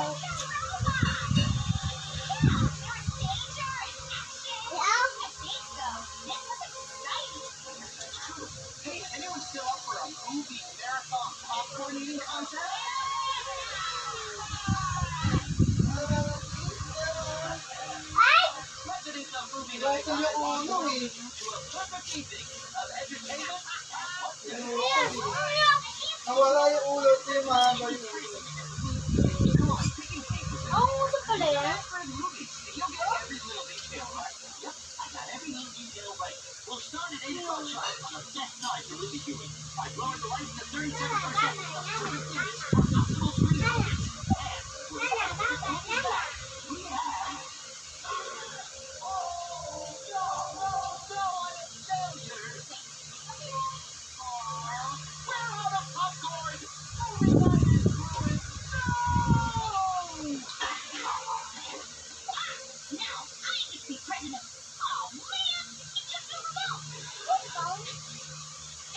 Hey, anyone still up for a movie marathon popcorn eating contest? Presidents of movie night to a perfect evening of entertainment and Nawala yung ulo ko yung mahaba yung ulo. Oh, ito pala yan. We'll start at 8 o'clock sharp on the best night for movie viewing by lowering the lights to 37%. Optimal screen focus. And we're we have... Where are the popcorn? Everybody's going, no! Now, I get to be president. Oh, man. He took the remote.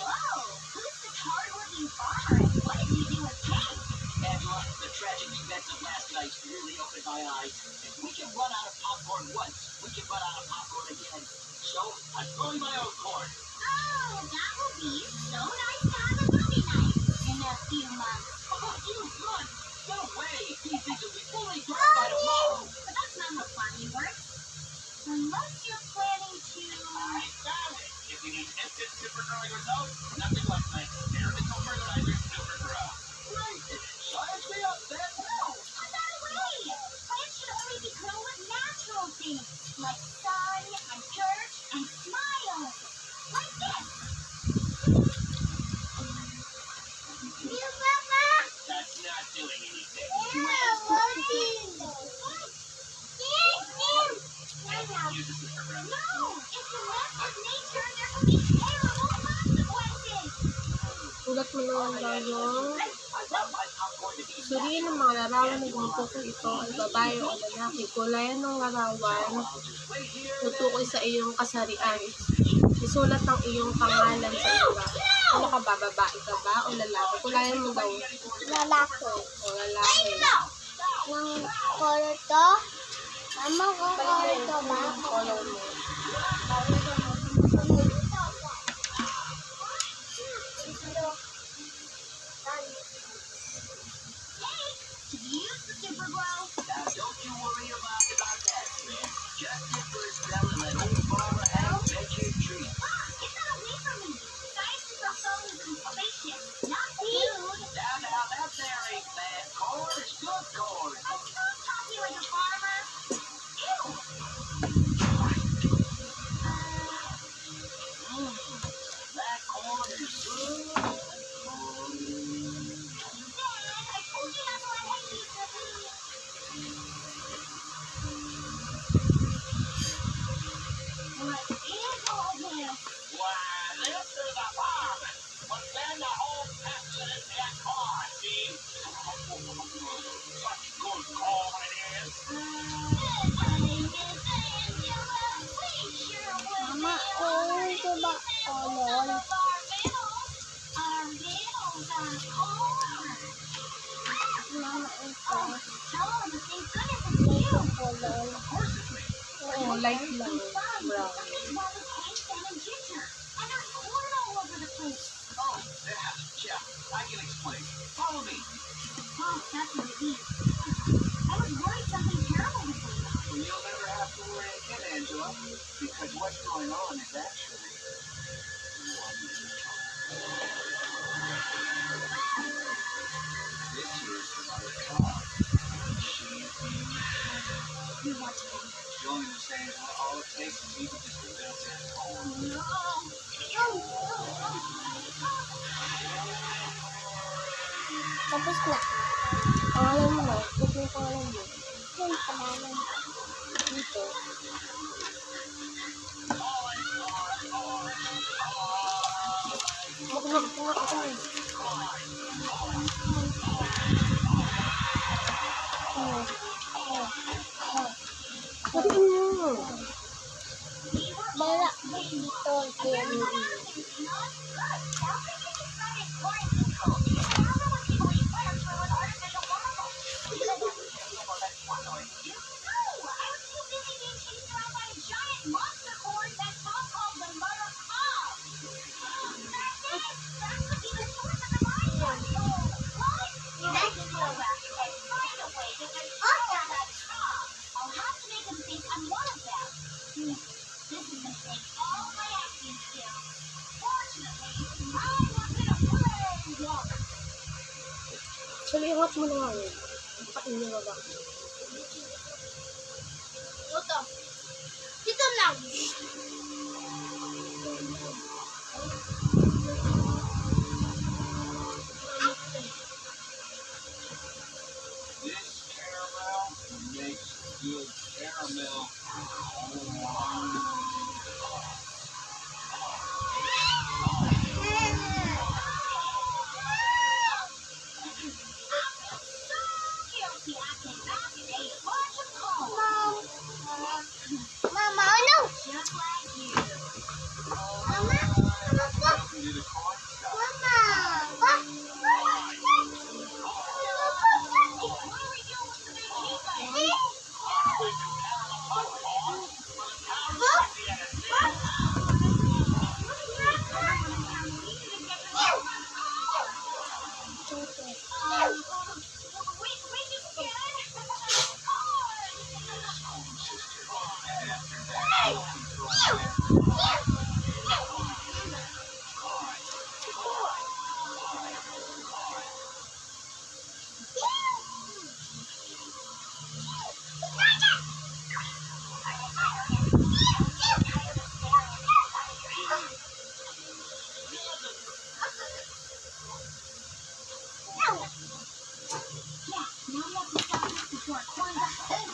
Whoa, who's this hard-working farmer? What did he do with Kate? Angela, the tragic events of last night really opened my eyes. If we can run out of popcorn once, we can run out of popcorn again. So, I'm growing my own corn. Oh, that will be so nice to have a movie night in a few months. Oh, you run! No way! These things will be fully grown by tomorrow. But that's not how farming works. Unless you're planning to... I found it! If you need instant super growing results, nothing like my experimental fertilizer super grow. Great! Science me up, then! No, put that away. Plants should only be grown with natural things, like sun and dirt and smiles. Like this. That's not doing anything. Use the super grow. No, it's a mess of nature. There could be terrible consequences. Ulat mo naman tayo. I want my popcorn to be Suriin ang mga larawan ng grupo kung ito ay babae o lalaki. Kulayan ng larawan, tutukoy sa iyong kasarian. Isulat ng iyong pangalan sa iba. Ano ka ba? Babae ka ba o lalaki? Kulayan mo daw. Lalaki. O lalaki. Ng color to? Mama, kung color to ba? Color mo. Use the super glow. Now, don't you worry about that, man. Just get for a spell and let old Barbara have veggie treat. Get that away from me. Science is about solving some spaceship, not food. Now, that's there ain't bad corn. It's good corn. I'm not talking like a farmer. Ew. That corn is good. Dad, I told you not to let Henry eat me. What is all this? Why, this is a farm. But then the whole pasture is that corn, see? Such good corn it is. Mama, ito ba color? Mama, ito. Oh, the same goodness as you. Color. Oo, light lang. Brown. And there's corn all over the place. Oh, yeah, I can explain. Follow me. Oh, that's what it is. I was worried something terrible was going on. Well, you'll never have to worry again, Angela, because what's going on is actually this year's another car. You watch me. You only understand all it takes is even just a little bit of corn. No. Tapos na. Pangalan mo na. Huwag mo yung pangalan mo. Yung pangalan. Dito. Huwag ako eh. Sabihin mo. Bala dito. Actually, iwat mo na nga yun. Pain nyo ba? Ito. Dito lang. This caramel makes good caramel. Guilty, I cannot eat a bunch of corn. Mama, oh no. Just like you. Mama, Need a corn? Mama. What were you with the big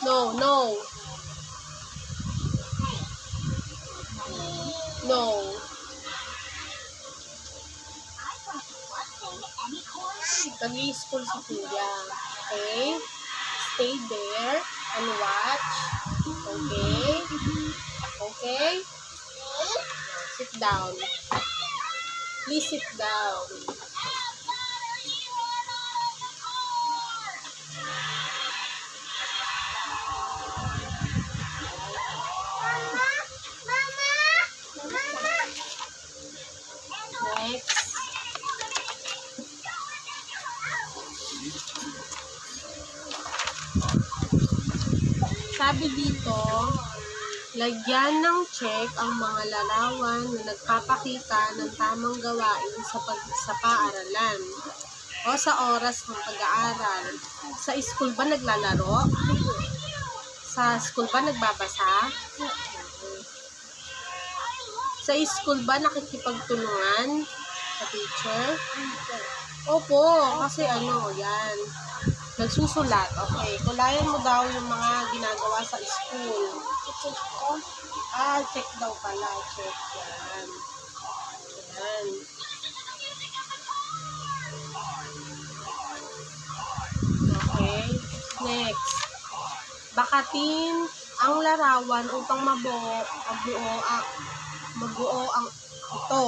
No, no. No. Nag-i-school si Kuya. Okay? Stay there and watch. Okay? Okay? Sit down. Please sit down. Next. Sabi dito, lagyan ng check ang mga larawan na nagpapakita ng tamang gawain sa paaralan o sa oras ng pag-aaral. Sa school ba naglalaro? Sa school ba nagbabasa? Sa school ba nakikipagtulungan sa teacher? Opo, kasi yan. Nagsusulat. Okay, kulayan mo daw yung mga ginagawa sa school. Check daw pala. Check yan. Yan. Okay. Next. Bakatin ang larawan upang mabuo ang ito.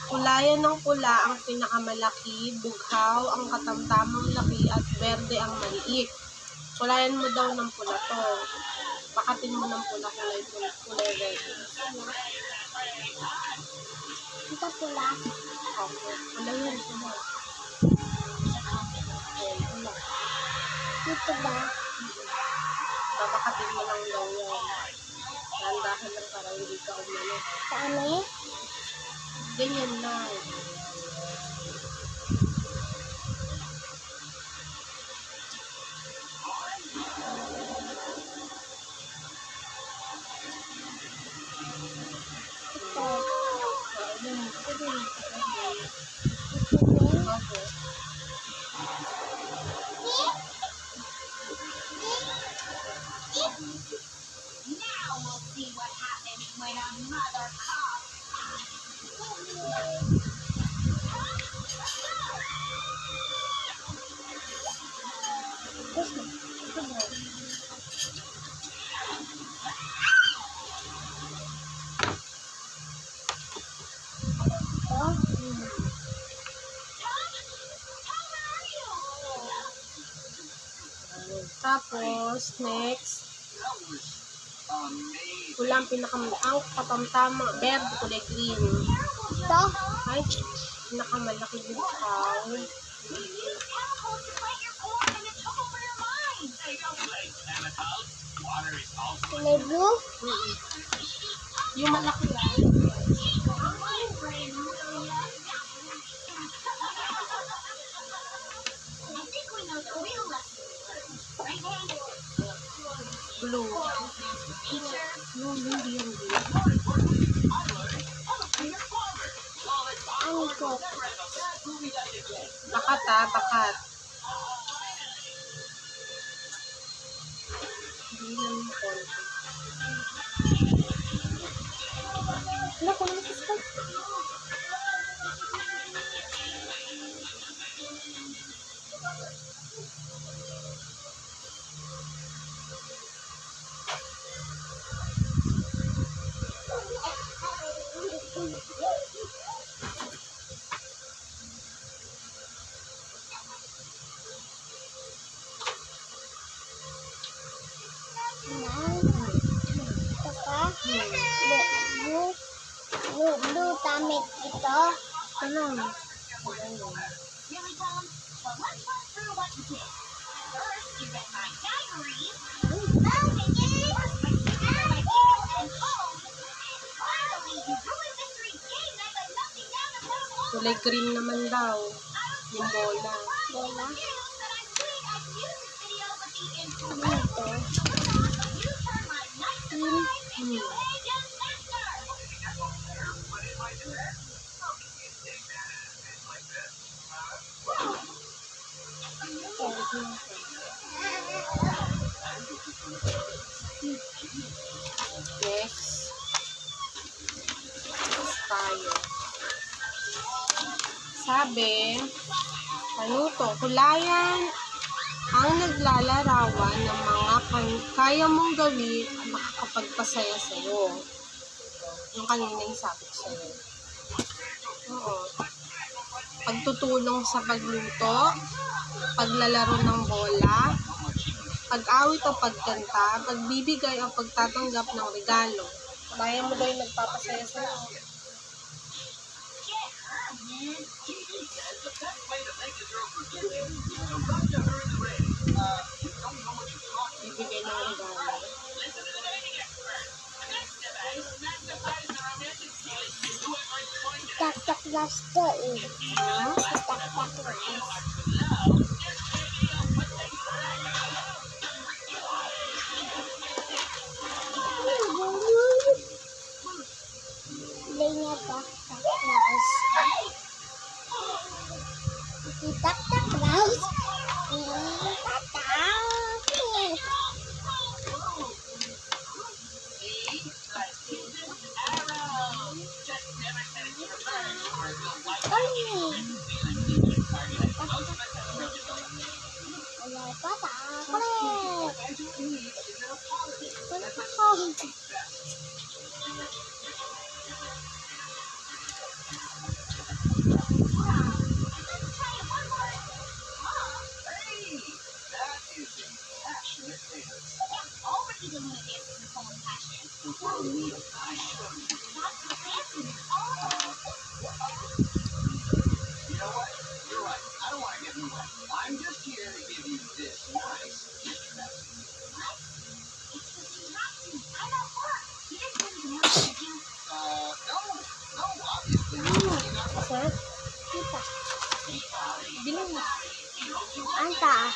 Kulayan ng pula ang pinakamalaki, bughaw ang katamtamang laki at berde ang maliit. Kulayan mo daw ng pula to. Bakatin mo ng pula, kulay red. Ito pula. Okay. Kulay yan, pula. Okay, pula. Dito ba? Babakatin mo lang daw yan. Landahan lang para hindi ka umano. Saan eh? Ganyan lang. Okay. Now we'll see what happens when a mother calls. Tapos, next, That was amazing. kulang ang katamtama, verde, kulay green. Ito? Ay, pinakamalaki din ikaw. Chemicals to fight your corn and it took over your mind. Hey, don't play chemicals. Water is also May blue? Yung malaki yan. I think we know blue. No, hindi yung blue. Ano ko? Bakat bakat. Hindi lang yung konti. Ano ko naman sa blue damit ito. Ano? Really, Tom? Well, let's run through what you did. First, you read my diary. Kulay green naman daw. Yung bola. Bola. Ano ito? Next. Tayo. Sabi, ano to? Kulayan ang naglalarawan ng mga kaya mong gawin at makakapagpasaya sa'yo. Yung kanina yung sabi ko sa'yo. Oo. Pagtutulong sa pagluto, paglalaro ng bola, pag-awit o pagkanta, pagbibigay o pagtatanggap ng regalo. Kaya mo daw yung nagpapasaya sa'yo. Bibigay ng regalo. Tak-tak last to eh. Tak-tak last. Linya tak-tak last. Tak-tak last. I'm just here to give you this nice no, obviously. Sir? Kita. Bilang na. Anta.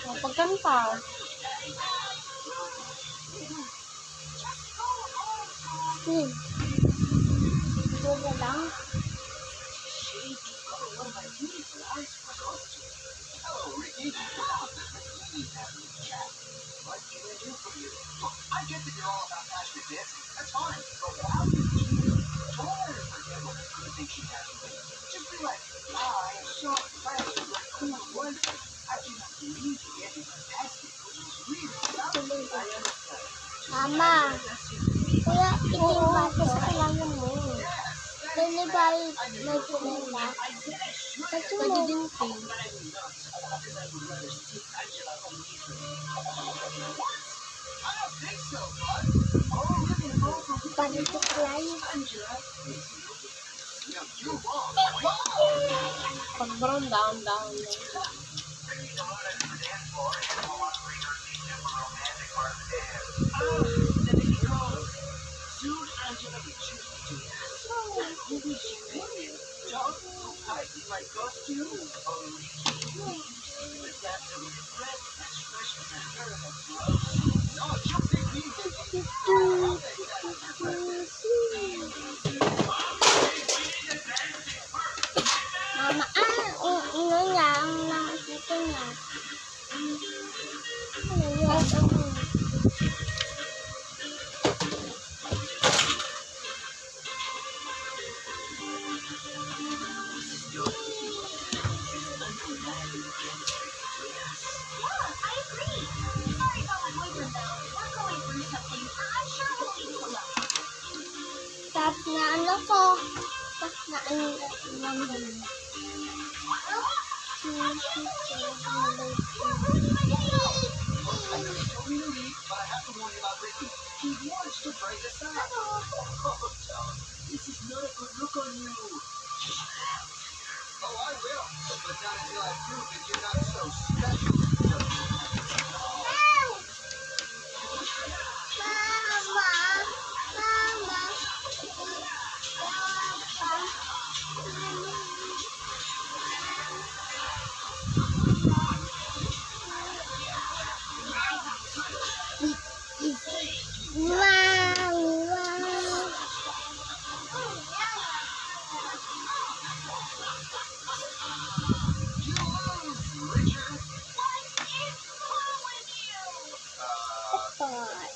O, pagkanta. Bola lang. Hello, Ricky. What can I do for you? Look, I get that you're all about passionate dancing. That's fine. But without you, don't let her forget what good things she has with you. Just be like, I am so impressed with your cool and wonderful. I cannot believe you get me a basket, which is really something. I understand. Mama. Kuya, itim ba ito? Kailangan mo. Dili ba may kumula? Pwede din pink. Panituklan. Pag brown, down. Mama, ano lang, nakikita niya. Ano yan? Tap na ano ko. Tap na ano lang yun. I know you told me to leave, but I have to warn you about Ricky. He wants to break us up. Oh, Tom, this is not a good look on you. Oh, I will, but not until I prove that you're not so special.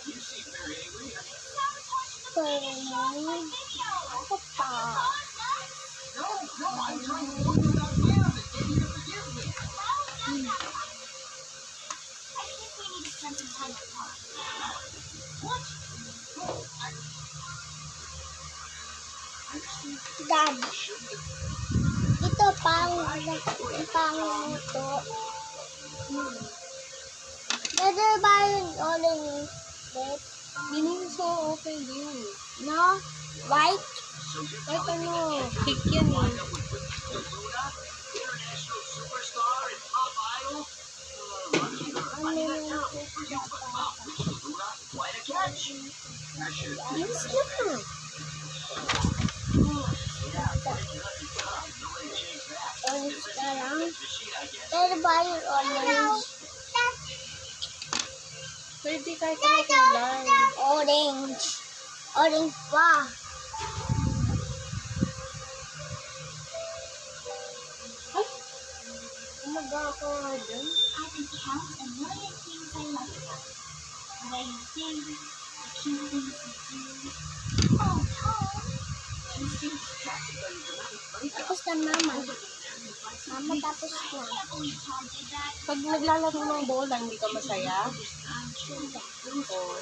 You seem very angry. No, I'm trying to warn you about him and get you to forgive me. What? No, I understand. Dad, I shouldn't have. ito pang ito. Better ba yung orange bed? Binis ko, okay din. No? White? Kahit ano, cake yan eh. Luna, international superstar and pop idol. Ano yung Luna, quite a catch. I should have. Binis ka na. orange na lang? Better ba yung orange? Pwede kahit ano kulay. Orange. Orange pa. Ay! Umaga ako nga dyan. I can count a million things I love about you. The way you sing, the cute things you do. Oh, Tom. You seem distracted by your dramatic breakup. Tapos na, Mama. Mama, tapos na. I can't believe Tom did that. Pag naglalaro ng bola, hindi ka masaya? Oo.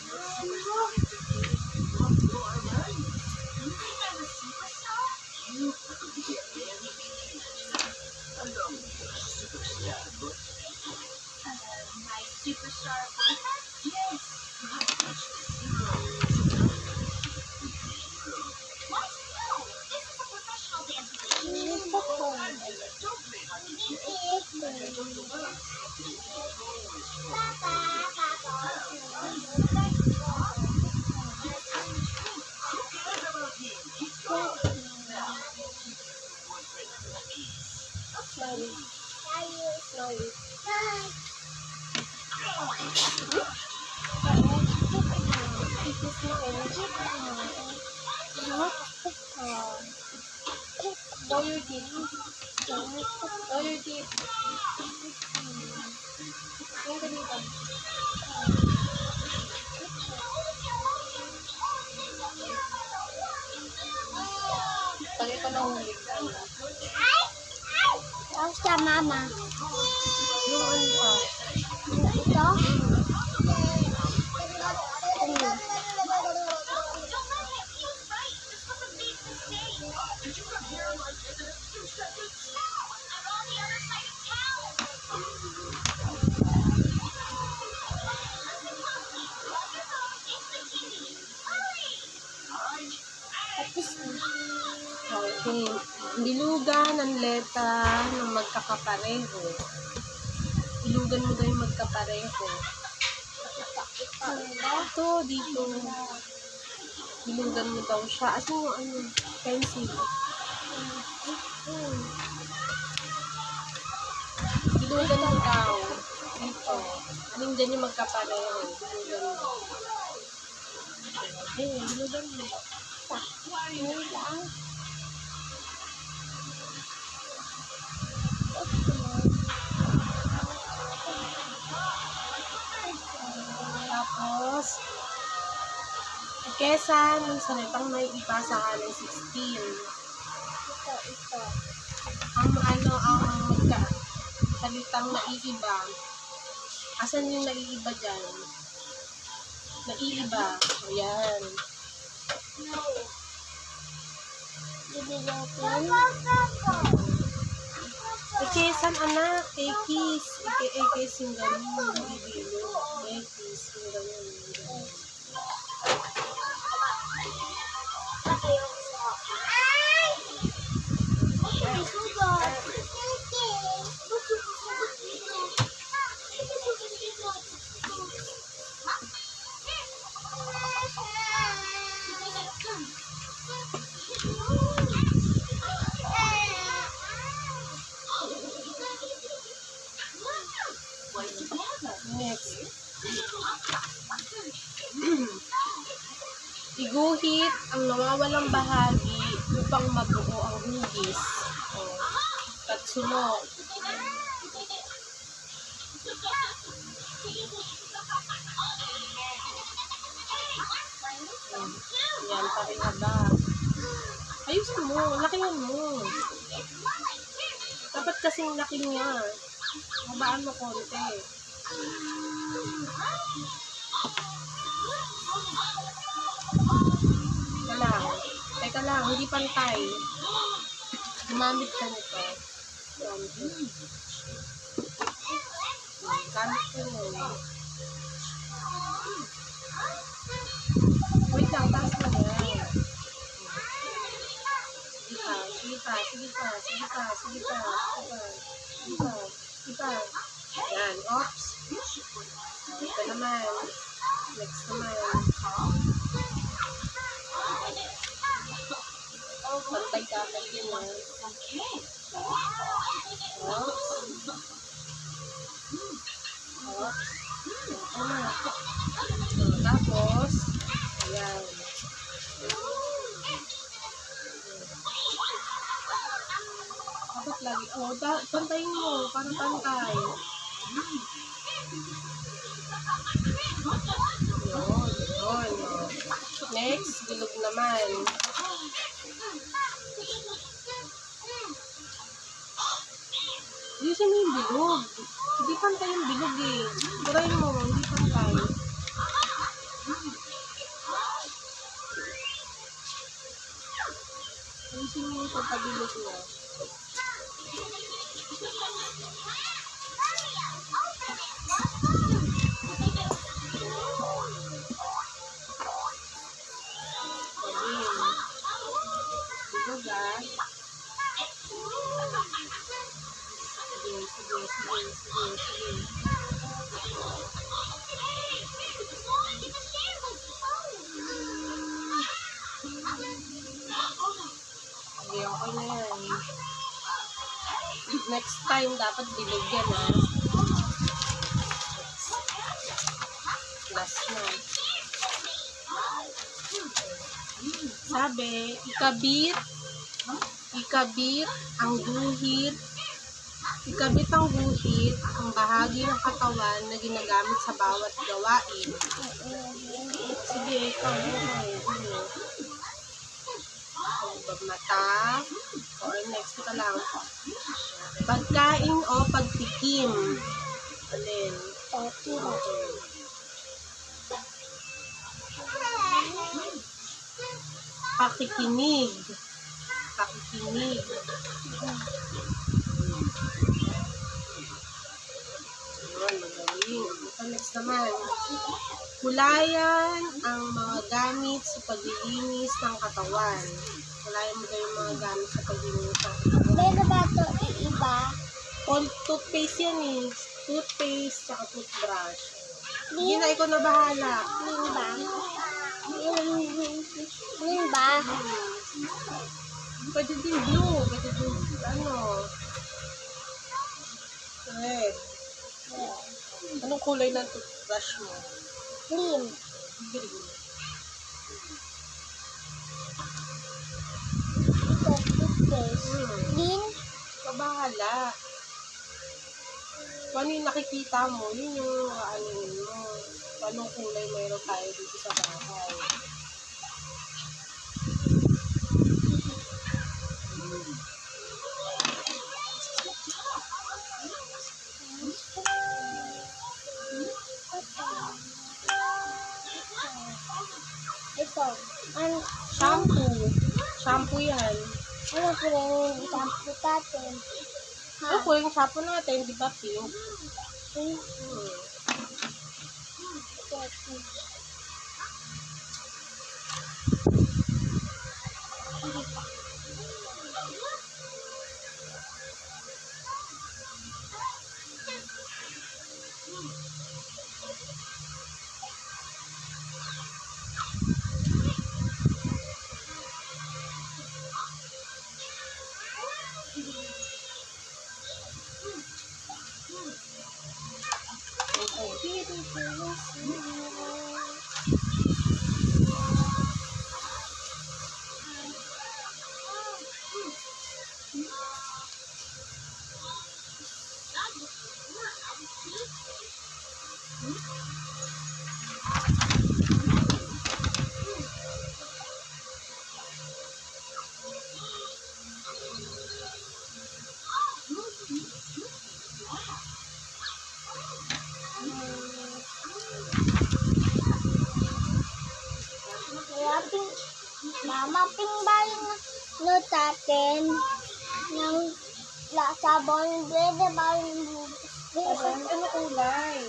My superstar boyfriend? Yes. What? No. This is a professional dance relationship. Sorry. Sorry. Show your teeth. Show your teeth. Yan ka dito. Pag ito nahuli ka. Tapos na, Mama. Yung ano pa. Ito? Okay. Bilugan ng letra ng magkakapareho. Bilugan mo daw yung magkapareho. Ito, dito. Bilugan mo daw siya. Asan yung ano? Pencil. Bilugan ng tao. Dito. Alin dyan yung magkapareho. Bilugan mo. Bilugan mo. Yun lang. Tapos, Quezon, yung salitang may iba sa halaw 16. Ito. Ang salitang naiiba. Asan yung naiiba dyan? Naiiba. Ayan. Bibigatin. Quezon, anak. Ekis. Ekis yung ganun. Bibilo. Ekis yung ganun. Next. Iguhit ang nawawalang bahagi upang mabuo ang hugis. Tatsuno. Yan, parihaba. Ayusin mo, lakihan mo. Dapat kasing laki niya. Habaan mo konti. Teka lang, hindi pantay. Gumamit ka nito. Gamit ko yun. Wait lang, taas mo yan. Sige pa. Yan, oops. Ito naman. Next naman. Pantay ka pa yun. Oops. Tapos, ayan. Dapat lagi. Pantayin mo. Parang pantay. Yun. Next, bilog naman. Ayusin mo yung bilog. Hindi pantay yung bilog eh. Burahin mo, hindi pantay. Ayusin mo yung pagkabilog mo. Bilog ah. Sige. Okay, okay na yan. Next time, dapat bilog yan, ha? Last na. Sabi, ikabit ang guhit. Ikabit ang guhit, ang bahagi ng katawan na ginagamit sa bawat gawain. Sige, ikaw. Mata. Or next ka lang. Pagkain o pagtikim. Alin? Pakikinig. Magaling. Next naman. Hulayan ang mga gamit sa paglilinis ng katawan. Hulayan mo daw yung mga gamit sa paglilinis ng katawan. Meron ba ito iiba? Toothpaste yan eh. Toothpaste tsaka toothbrush. Hindi na, ikaw na bahala. Green ba? Pwede din blue. Pwede din red. Anong kulay ng toothbrush mo? Green. Green. Ito, toothpaste. Green. Kabahala. Kung ano yung nakikita mo, yun yung ano mo. Anong kulay mayroon tayo dito sa bahay. Ito. Ano? Shampoo. Shampoo yan. Ano po yung shampoo natin? Ako, yung shampoo natin, di ba pink? Hmm. Hmm. Kaya pink. Mama, pink ba yung note natin? Yung sabon, pwede ba yung Sabon, ano kulay?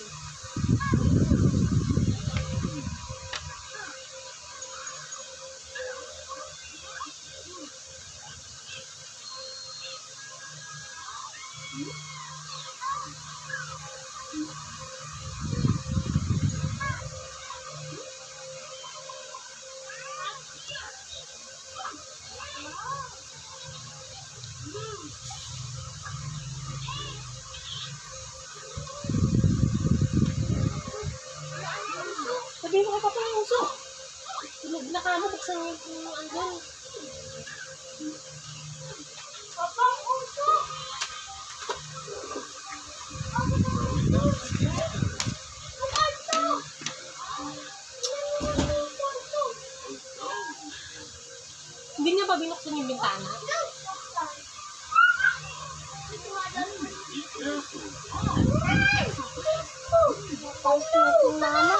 Sabihin mo ka pa ng uso. Tulog na ka mo, buksan mo yung andun. Papang uso! Hindi niya ba binuksan yung bintana? Tapos natin, Mama.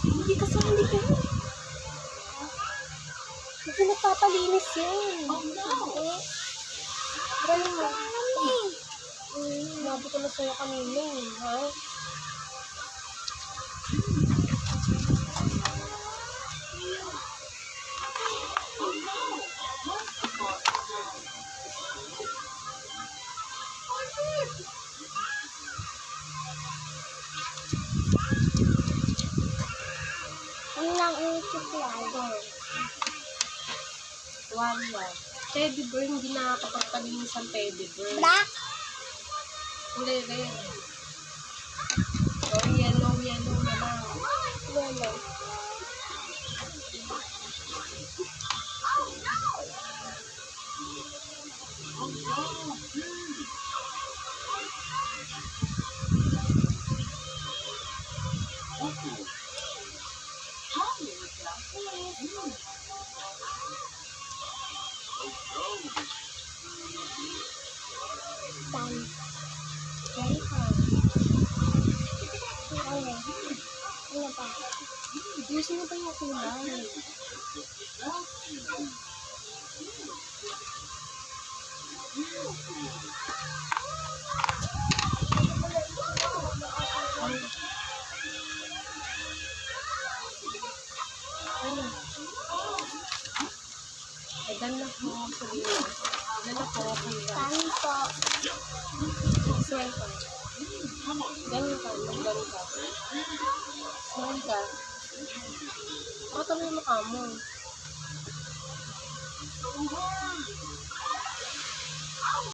Hindi kasi hindi ka. Hindi nagpapalinis yun. Eh, galing mo. Sinabi ko na sa'yo kanina eh, ha? Yun lang yung suplado. Wala. Teddy bear, hindi nakakapagpalinis ang teddy bear. Black? Kulay red. O, yellow na lang. Yellow. Tan. Very fun. Ano? Ano ba? Gusto mo ba yung kulay? Smile ka. Ganun ka. Ganun ka. Smile ka. Pakatalo yung mukha mo.